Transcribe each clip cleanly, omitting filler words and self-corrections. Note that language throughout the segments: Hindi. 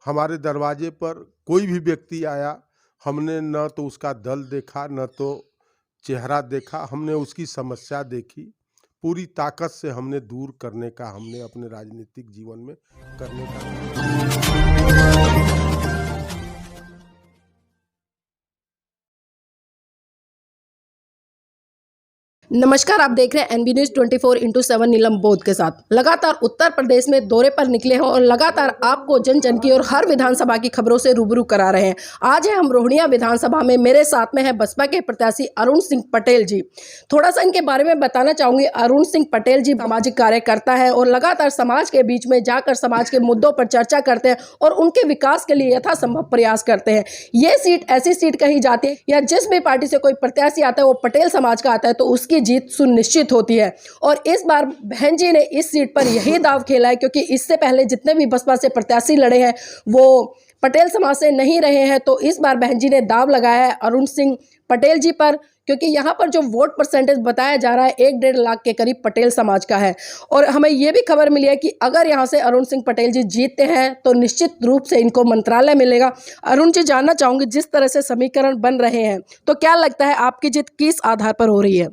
हमारे दरवाजे पर कोई भी व्यक्ति आया, हमने न तो उसका दल देखा, न तो चेहरा देखा, हमने उसकी समस्या देखी। पूरी ताकत से हमने दूर करने का, हमने अपने राजनीतिक जीवन में करने का। नमस्कार, आप देख रहे हैं एनबी न्यूज 24/7 नीलम बोध के साथ। लगातार उत्तर प्रदेश में दौरे पर निकले हैं और लगातार आपको जन जन की और हर विधानसभा की खबरों से रूबरू करा रहे हैं। आज है हम रोहनिया विधानसभा में, मेरे साथ में है बसपा के प्रत्याशी अरुण सिंह पटेल जी। थोड़ा सा इनके बारे में बताना चाहूंगी। अरुण सिंह पटेल जी सामाजिक कार्यकर्ता है और लगातार समाज के बीच में जाकर समाज के मुद्दों पर चर्चा करते हैं और उनके विकास के लिए यथासंभव प्रयास करते हैं। ये सीट ऐसी सीट कही जाती है या जिस भी पार्टी से कोई प्रत्याशी आता है वो पटेल समाज का आता है तो उसकी जीत सुनिश्चित होती है। और इस बार बहन जी ने इस सीट पर यही दाव खेला है, क्योंकि इससे पहले जितने भी बसपा से प्रत्याशी लड़े हैं वो पटेल समाज से नहीं रहे हैं। तो इस बार बहन जी ने दाव लगाया है अरुण सिंह पटेल जी पर, क्योंकि यहाँ पर जो वोट परसेंटेज बताया जा रहा है 1-1.5 लाख के करीब पटेल समाज का है। और हमें यह भी खबर मिली है कि अगर यहाँ से अरुण सिंह पटेल जी जीतते हैं तो निश्चित रूप से इनको मंत्रालय मिलेगा। अरुण जी, जानना चाहूंगी, जिस तरह से समीकरण बन रहे हैं तो क्या लगता है आपकी जीत किस आधार पर हो रही है?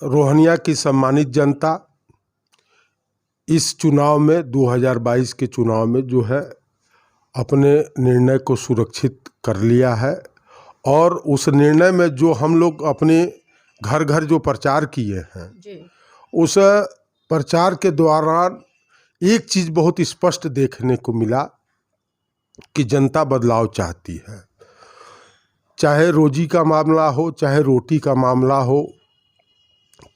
रोहनिया की सम्मानित जनता इस चुनाव में 2022 के चुनाव में जो है अपने निर्णय को सुरक्षित कर लिया है। और उस निर्णय में जो हम लोग अपने घर घर जो प्रचार किए हैं जी। उस प्रचार के दौरान एक चीज़ बहुत स्पष्ट देखने को मिला कि जनता बदलाव चाहती है। चाहे रोजी का मामला हो, चाहे रोटी का मामला हो,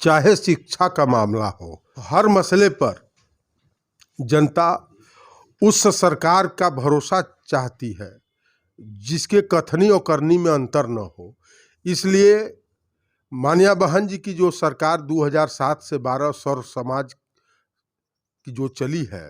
चाहे शिक्षा का मामला हो, हर मसले पर जनता उस सरकार का भरोसा चाहती है जिसके कथनी और करनी में अंतर न हो। इसलिए मानिया बहन जी की जो सरकार 2007 से 12 सर्व समाज की जो चली है,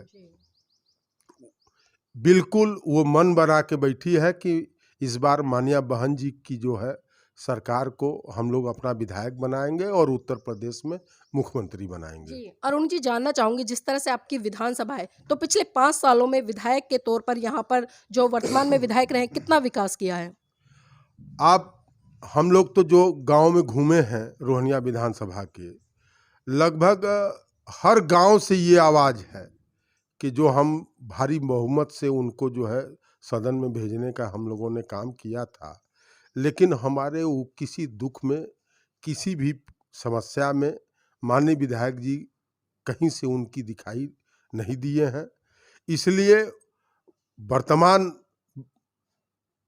बिल्कुल वो मन बना के बैठी है कि इस बार मानिया बहन जी की जो है सरकार को हम लोग अपना विधायक बनाएंगे और उत्तर प्रदेश में मुख्यमंत्री बनाएंगे। जी, अरुण जी, जानना चाहूंगी, जिस तरह से आपकी विधानसभा है तो पिछले 5 सालों में विधायक के तौर पर यहाँ पर जो वर्तमान में विधायक रहे कितना विकास किया है? आप हम लोग तो जो गांव में घूमे हैं रोहनिया विधानसभा के, लगभग हर गांव से ये आवाज़ है कि जो हम भारी बहुमत से उनको जो है सदन में भेजने का हम लोगों ने काम किया था, लेकिन हमारे वो किसी दुख में, किसी भी समस्या में माननीय विधायक जी कहीं से उनकी दिखाई नहीं दिए हैं। इसलिए वर्तमान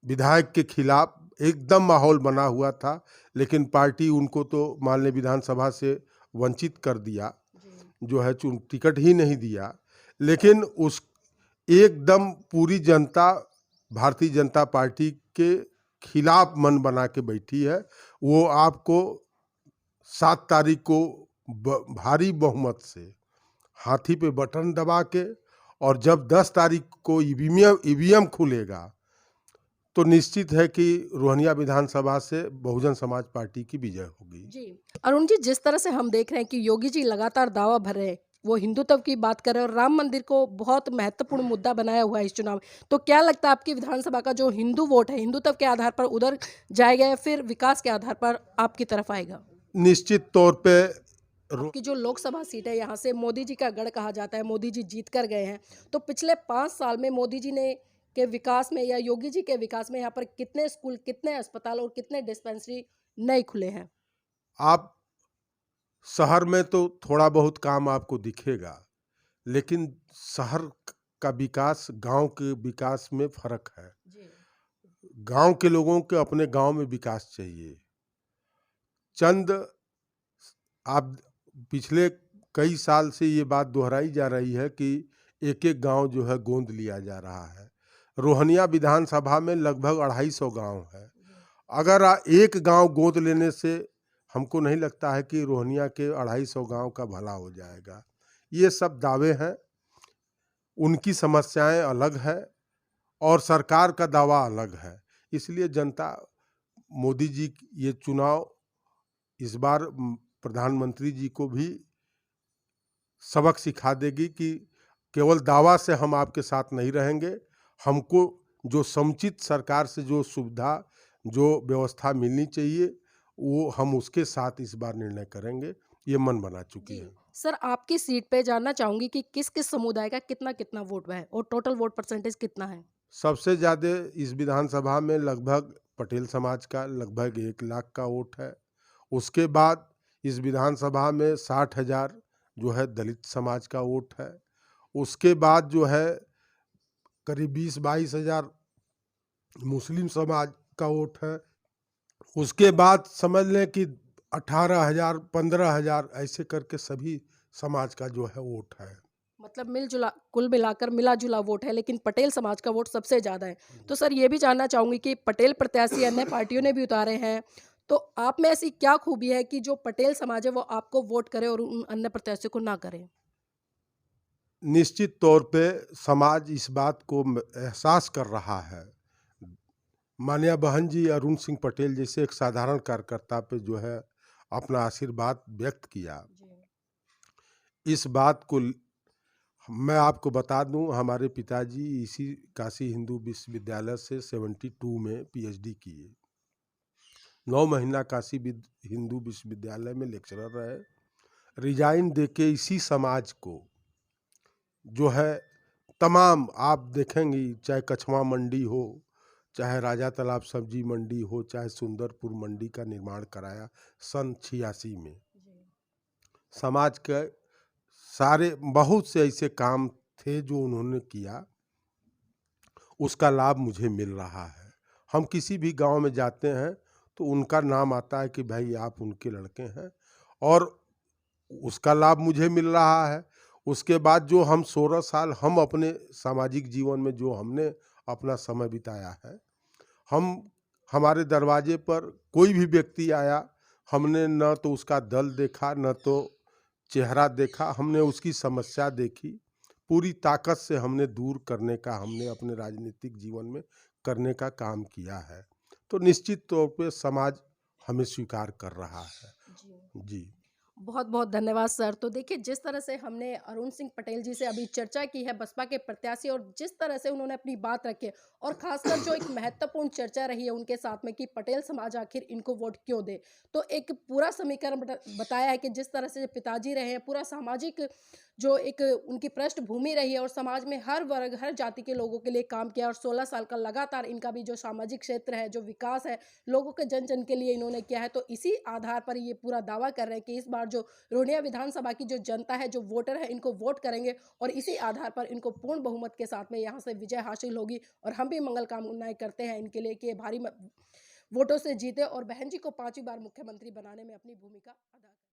विधायक के खिलाफ एकदम माहौल बना हुआ था, लेकिन पार्टी उनको तो माननीय विधानसभा से वंचित कर दिया, जो है टिकट ही नहीं दिया। लेकिन उस एकदम पूरी जनता भारतीय जनता पार्टी के खिलाफ मन बना के बैठी है। वो आपको 7 तारीख को भारी बहुमत से हाथी पे बटन दबा के, और जब 10 तारीख को ईवीएम खुलेगा तो निश्चित है कि रोहनिया विधानसभा से बहुजन समाज पार्टी की विजय होगी। जी, अरुण जी, जिस तरह से हम देख रहे हैं कि योगी जी लगातार दावा भर रहे हैं, वो हिंदुत्व की बात कर रहे हैं और राम मंदिर को बहुत महत्वपूर्ण मुद्दा बनाया हुआ है इस चुनाव में। तो क्या लगता है आपकी विधानसभा का जो हिंदू वोट है हिंदुत्व के आधार पर उधर जाएगा या फिर विकास के आधार पर आपकी तरफ आएगा? निश्चित तौर पे आपकी जो लोकसभा सीट है, यहाँ से मोदी जी का गढ़ कहा जाता है, मोदी जी जीत कर गए हैं। तो पिछले 5 साल में मोदी जी ने के विकास में या योगी जी के विकास में यहाँ पर कितने स्कूल, कितने अस्पताल और कितने डिस्पेंसरी नए खुले हैं? आप शहर में तो थोड़ा बहुत काम आपको दिखेगा, लेकिन शहर का विकास गांव के विकास में फर्क है। जी। गांव के लोगों के अपने गांव में विकास चाहिए। चंद आप पिछले कई साल से ये बात दोहराई जा रही है कि एक एक गांव जो है गोंद लिया जा रहा है। रोहनिया विधानसभा में लगभग 250 गांव है। अगर एक गांव गोद लेने से हमको नहीं लगता है कि रोहनिया के 250 गांव का भला हो जाएगा। ये सब दावे हैं, उनकी समस्याएं अलग है और सरकार का दावा अलग है। इसलिए जनता मोदी जी ये चुनाव इस बार प्रधानमंत्री जी को भी सबक सिखा देगी कि केवल दावा से हम आपके साथ नहीं रहेंगे। हमको जो समुचित सरकार से जो सुविधा, जो व्यवस्था मिलनी चाहिए, वो हम उसके साथ इस बार निर्णय करेंगे, ये मन बना चुकी जी। है। सर, आपकी सीट पे जानना चाहूँगी कि किस-किस समुदाय का कितना-कितना वोट है और टोटल वोट परसेंटेज कितना है? सबसे ज़्यादा इस विधानसभा में लगभग पटेल समाज का लगभग 1 लाख का वोट है। उसके बाद इस विधानसभा में 60,000 जो है दलित समाज का वोट है। उसके बाद जो है करीब 20-22 हज़ार मुस्लिम समाज का वोट है। उसके बाद समझ लें कि 18,000 15,000 ऐसे करके सभी समाज का जो है वोट है। मतलब मिल-जुला कुल मिलाकर मिला-जुला वोट है, लेकिन पटेल समाज का वोट सबसे ज़्यादा है। तो सर, ये भी जानना चाहूँगी कि पटेल प्रत्याशी अन्य पार्टियों ने भी उतारे हैं, तो आप में ऐसी क्या खूबी है कि जो पटेल समाज है वो आपको वोट करे और उन अन्य प्रत्याशियों को ना करे? निश्चित तौर पे समाज इस बात को एहसास कर रहा है। माननीय बहन जी अरुण सिंह पटेल जैसे एक साधारण कार्यकर्ता पे जो है अपना आशीर्वाद व्यक्त किया। जी। इस बात को मैं आपको बता दूं, हमारे पिताजी इसी काशी हिंदू विश्वविद्यालय से 72 में पीएचडी किए। 9 महीना काशी हिंदू विश्वविद्यालय में लेक्चरर रहे। रिजाइन देके इसी समाज को जो है तमाम आप देखेंगी, चाहे कछवा मंडी हो, चाहे राजा तालाब सब्जी मंडी हो, चाहे सुंदरपुर मंडी का निर्माण कराया सन 86 में। जी। समाज के सारे बहुत से ऐसे काम थे जो उन्होंने किया, उसका लाभ मुझे मिल रहा है। हम किसी भी गांव में जाते हैं तो उनका नाम आता है कि भाई आप उनके लड़के हैं, और उसका लाभ मुझे मिल रहा है। उसके बाद जो हम 16 साल हम अपने सामाजिक जीवन में जो हमने अपना समय बिताया है, हम हमारे दरवाजे पर कोई भी व्यक्ति आया, हमने न तो उसका दल देखा, न तो चेहरा देखा, हमने उसकी समस्या देखी। पूरी ताकत से हमने दूर करने का हमने अपने राजनीतिक जीवन में करने का काम किया है। तो निश्चित तौर पे समाज हमें स्वीकार कर रहा है। जी। जी। बहुत-बहुत धन्यवाद सर। तो देखिए, जिस तरह से हमने अरुण सिंह पटेल जी से अभी चर्चा की है बसपा के प्रत्याशी और जिस तरह से उन्होंने अपनी बात रखी है और ख़ासकर जो एक महत्वपूर्ण चर्चा रही है उनके साथ में कि पटेल समाज आखिर इनको वोट क्यों दे। तो एक पूरा समीकरण बताया है कि जिस तरह से पिताजी रहे हैं, पूरा सामाजिक जो एक उनकी पृष्ठभूमि रही है और समाज में हर वर्ग, हर जाति के लोगों के लिए काम किया और 16 साल का लगातार इनका भी जो सामाजिक क्षेत्र है, जो विकास है, लोगों के जन-जन के लिए इन्होंने किया है। तो इसी आधार पर ये पूरा दावा कर रहे हैं कि इस बार जो रोहनिया विधानसभा की जो जनता है, जो वोटर है, इनको वोट करेंगे और इसी आधार पर इनको पूर्ण बहुमत के साथ में यहाँ से विजय हासिल होगी और हम भी मंगल कामनाएँ करते हैं इनके लिए कि ये भारी वोटों से जीते और बहन जी को 5वीं बार मुख्यमंत्री बनाने में अपनी भूमिका अदा करें।